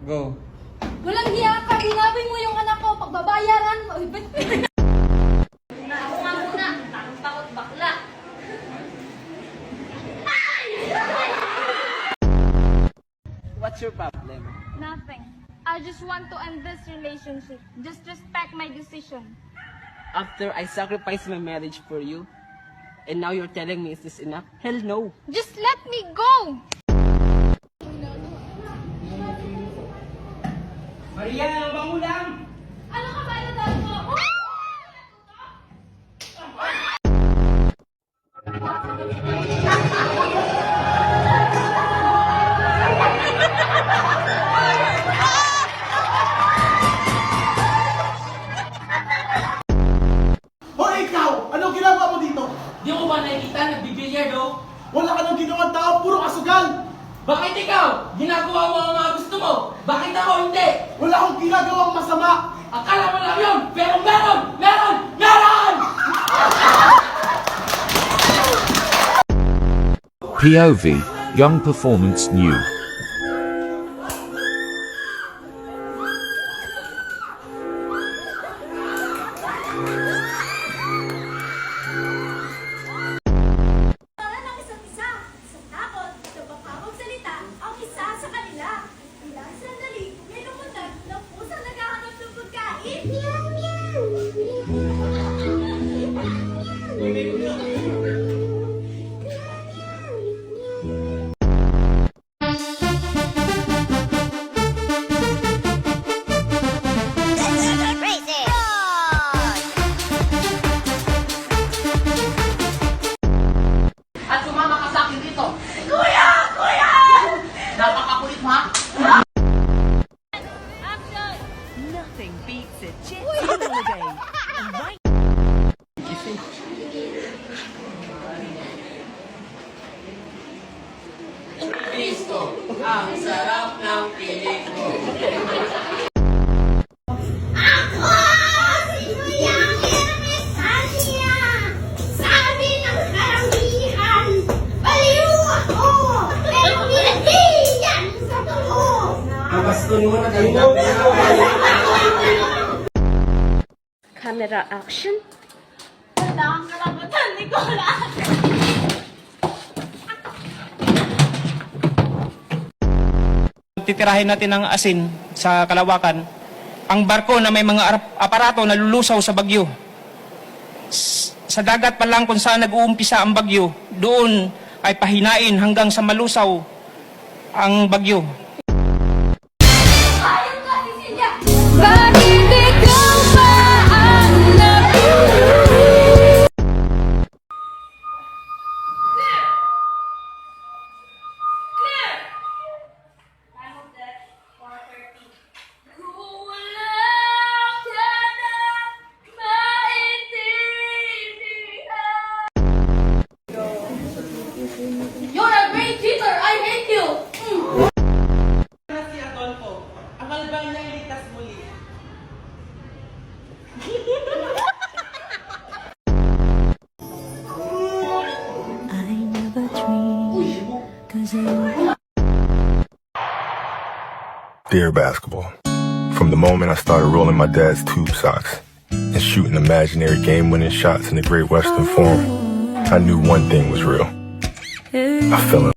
Go. Walang hiya ka, ginawin mo yung anak ko, pagbabayaran mo. Ako nga muna, takot bakla. What's your problem? Nothing. I just want to end this relationship. Just respect my decision. After I sacrificed my marriage for you, and now you're telling me is this enough? Hell no. Just let me go! Maria, ang bangulang! Ano ka ba na mo? Hoy, ikaw! Anong ginagawa mo dito? Di mo ba nakikita nagbibilyardo? Wala ka nang ginawang tao, puro kasugal! Bakit ikaw? Ginagawa mo ang mga gusto mo. Bakit ako hindi? Wala akong ginagawang masama! Akala mo lang yun, pero meron! Meron! Meron! POV, Young Performance New. ng isa't isa. Sa takot, sa pagkakagsalita, ang isa sa kanila. Ilang sandali, may lumundag ng pusang naghahanap ng pagkain. Meow, meow. At sumama ka sa akin dito. Kuya! Kuya! Napakakulit mo, ha? Nothing beats a jet holiday. And right Cristo, ang sarap ng piling ko. Ako! Si Kuya Hermes Sanya! Sabi ng karamihan, baliw ako! Pero hindi yan totoo! Camera action. Wala kang karapatan, Nicolas! Titirahin natin ng asin sa Kalawakan, ang barko na may mga aparato na lulusaw sa bagyo. Sa dagat pa lang kung saan nag-uumpisa ang bagyo, doon ay pahinain hanggang sa malusaw ang bagyo. Ayun ka, Cecilia! Bakit ikaw ba ang napili? Kulang ka na maintindihan. You're a great cheater! I hate you! Si Adolfo, ang albay niya iligtas muli. I never dreamed, 'cause Dear basketball, from the moment I started rolling my dad's tube socks and shooting imaginary game-winning shots in the Great Western Forum, I knew one thing was real. I fell in